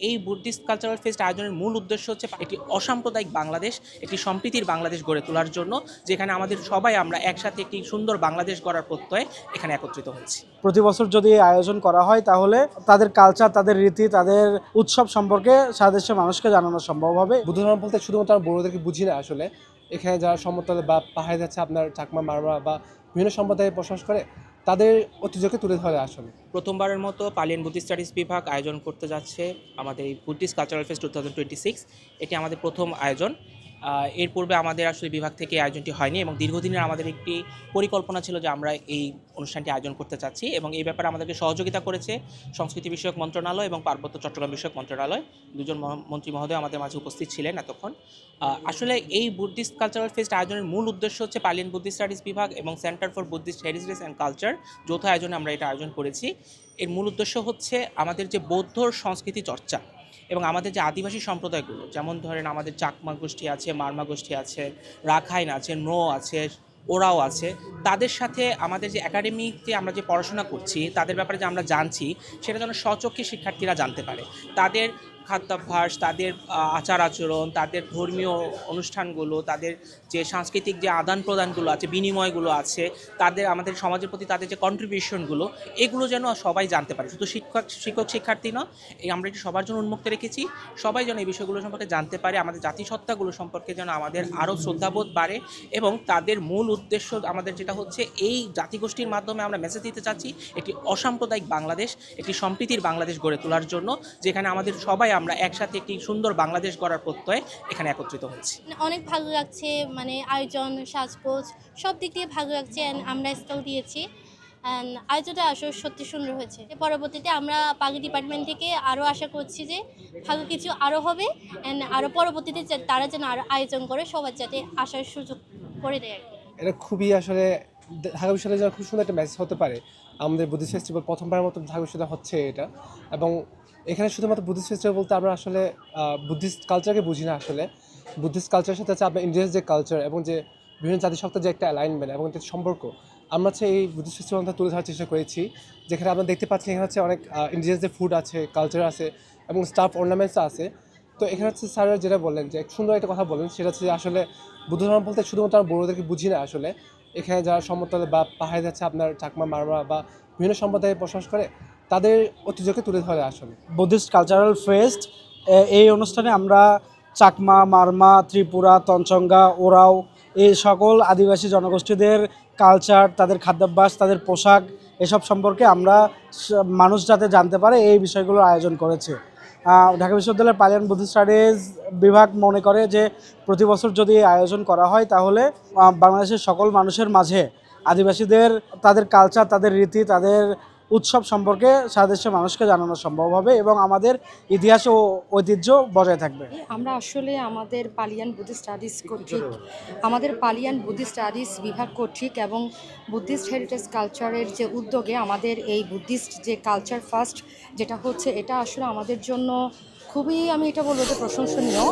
এই Buddhist cultural fest আয়োজনের মূল উদ্দেশ্য হচ্ছে একটি অসাম্প্রদায়িক বাংলাদেশ, একটি সম্প্রীতির বাংলাদেশ গড়ে তোলার জন্য, যেখানে আমাদের সবাই আমরা একসাথে একটি সুন্দর বাংলাদেশ গড়ার প্রত্যয়ে এখানে একত্রিত হচ্ছি। প্রতি বছর যদি আয়োজন করা হয় তাহলে তাদের কালচার, তাদের রীতি, তাদের উৎসব সম্পর্কে সারা দেশের মানুষকে জানানো সম্ভব হবে। বুদ্ধ ধর্ম বলতে শুধুমাত্র আমরা বড়োদেরকে বুঝি না আসলে। এখানে যারা সমতলে বা পাহাড়ে যাচ্ছে, আপনার চাকমা, মারমা বা বিভিন্ন সম্প্রদায়ে বসবাস করে, তাদের ঐতিহ্যকে তুলে ধরে আসলে। প্রথমবারের মতো পালিয়ান বুদ্ধিস্ট স্টাডিজ বিভাগ আয়োজন করতে যাচ্ছে আমাদের এই বুদ্ধিস্ট কালচারাল ফেস্ট 2026। এটি আমাদের প্রথম আয়োজন। এর পূর্বে আমাদের আসলে বিভাগ থেকে আয়োজনটি হয়নি এবং দীর্ঘদিনের আমাদের একটি পরিকল্পনা ছিল যে আমরা এই অনুষ্ঠানটি আয়োজন করতে চাচ্ছি, এবং এই ব্যাপারে আমাদেরকে সহযোগিতা করেছে সংস্কৃতি বিষয়ক মন্ত্রণালয় এবং পার্বত্য চট্টগ্রাম বিষয়ক মন্ত্রণালয়। দুজন মন্ত্রী মহোদয় আমাদের মাঝে উপস্থিত ছিলেন এতক্ষণ। আসলে এই বুদ্ধিস্ট কালচারাল ফেস্ট আয়োজনের মূল উদ্দেশ্য হচ্ছে পালিয়ান বুদ্ধিস্ট স্টাডিজ বিভাগ এবং centre for Buddhist heritage and culture যৌথ আয়োজনে আমরা এটা আয়োজন করেছি। এর মূল উদ্দেশ্য হচ্ছে আমাদের যে বৌদ্ধ সংস্কৃতি চর্চা এবং আমাদের যে আদিবাসী সম্প্রদায়গুলো, যেমন ধরেন আমাদের চাকমা গোষ্ঠী আছে, মারমা গোষ্ঠী আছে, রাখাইন আছে, নো আছে, ওরাও আছে, তাদের সাথে আমাদের যে একাডেমিতে আমরা যে পড়াশোনা করছি, তাদের ব্যাপারে যে আমরা জানছি, সেটা যেন স্বচক্ষে শিক্ষার্থীরা জানতে পারে। তাদের খাদ্যাভ্যাস, তাদের আচার আচরণ, তাদের ধর্মীয় অনুষ্ঠানগুলো, তাদের যে সাংস্কৃতিক যে আদান প্রদানগুলো আছে, বিনিময়গুলো আছে, তাদের আমাদের সমাজের প্রতি তাদের যে কন্ট্রিবিউশনগুলো, এগুলো যেন সবাই জানতে পারে। শুধু শিক্ষক শিক্ষার্থী নয়, এই আমরা এটি সবার জন্য উন্মুক্ত রেখেছি। সবাই যেন এই বিষয়গুলো সম্পর্কে জানতে পারে, আমাদের জাতিসত্তাগুলো সম্পর্কে যেন আমাদের আরও শ্রদ্ধাবোধ বাড়ে, এবং তাদের মূল উদ্দেশ্য আমাদের যেটা হচ্ছে এই জাতিগোষ্ঠীর মাধ্যমে আমরা মেসেজ দিতে চাচ্ছি একটি অসাম্প্রদায়িক বাংলাদেশ, একটি সম্প্রীতির বাংলাদেশ গড়ে তোলার জন্য, যেখানে আমাদের সবাই আমরা একসাথে একটি সুন্দর বাংলাদেশ গড়ার প্রত্যয়ে এখানে একত্রিত হচ্ছি। অনেক ভালো লাগছে, মানে আয়োজন, সাজগোজ সব দিক দিয়ে ভালো লাগছে। আমরা স্টল দিয়েছি, আয়োজনটা আসলে সত্যি সুন্দর হয়েছে। পরবর্তীতে আমরা পাখি ডিপার্টমেন্ট থেকে আরও আশা করছি যে ভালো কিছু আরও হবে, আরও পরবর্তীতে তারা যেন আরও আয়োজন করে সবার যাতে আসার সুযোগ করে দেয়। এটা খুবই আসলে ঢাকা বিশ্ববিদ্যালয়ে যেন খুব সুন্দর একটা মেসেজ হতে পারে। আমাদের বুদ্ধিস্ট ফেস্টিভ্যাল প্রথমবারের মতো ঢাকা বিশ্ববিদ্যালয়ে হচ্ছে এটা, এবং এখানে শুধুমাত্র বুদ্ধিস্ট ফেস্টিভ্যাল বলতে আমরা আসলে বুদ্ধিস্ট কালচারকে বুঝি না আসলে। বুদ্ধিস্ট কালচারের সাথে আছে আপনার ইন্ডিয়ান যে কালচার এবং যে বিভিন্ন জাতিসত্তার যে একটা অ্যালাইনমেন্ট এবং একটা সম্পর্ক, আমরা হচ্ছে এই বুদ্ধিস্ট ফেস্টিভ্যালটা তুলে ধরার চেষ্টা করেছি। যেখানে আমরা দেখতে পাচ্ছি এখানে হচ্ছে অনেক ইন্ডিয়ান যে ফুড আছে, কালচার আছে এবং স্টাফ অর্নামেন্টস আছে। তো এখানে হচ্ছে স্যাররা যেটা বললেন, যে সুন্দর একটা কথা বলেন, সেটা হচ্ছে যে আসলে বুদ্ধ ধর্ম বলতে শুধুমাত্র আমরা বড়োদেরকে বুঝি না আসলে। এখানে যারা সমতলে বা পাহাড়ে যাচ্ছে, আপনার চাকমা, মারমা বা বিভিন্ন সম্প্রদায়ে বসবাস করে, তাদের ঐতিহ্যকে তুলে ধরে আসলে। বুদ্ধিস্ট কালচারাল ফেস্ট এই অনুষ্ঠানে আমরা চাকমা, মারমা, ত্রিপুরা, তঞ্চঙ্গা, ওরাও এই সকল আদিবাসী জনগোষ্ঠীদের কালচার, তাদের খাদ্যাভ্যাস, তাদের পোশাক, এসব সম্পর্কে আমরা মানুষ যাতে জানতে পারে এই বিষয়গুলোর আয়োজন করেছে। ঢাকা বিশ্ববিদ্যালয়ের পালিয়ান বুদ্ধিস্ট স্টাডিজ বিভাগ মনে করে যে প্রতি বছর যদি আয়োজন করা হয় তাহলে বাংলাদেশের সকল মানুষের মাঝে আদিবাসীদের তাদের কালচার, তাদের রীতি, তাদের উৎসব সম্পর্কে সারা দেশের মানুষকে জানানো সম্ভব হবে এবং আমাদের ইতিহাস ও ঐতিহ্য বজায় থাকবে। আমরা আসলে আমাদের পালিয়ান বুদ্ধিস্ট স্টাডিজ কর্তৃক, আমাদের পালিয়ান বুদ্ধিস্ট স্টাডিজ বিভাগ কর্তৃক এবং বুদ্ধিস্ট হেরিটেজ কালচারের যে উদ্যোগে আমাদের এই বুদ্ধিস্ট যে কালচার ফার্স্ট যেটা হচ্ছে, এটা আসলে আমাদের জন্য খুবই, আমি এটা বলবো যে প্রশংসনীয়।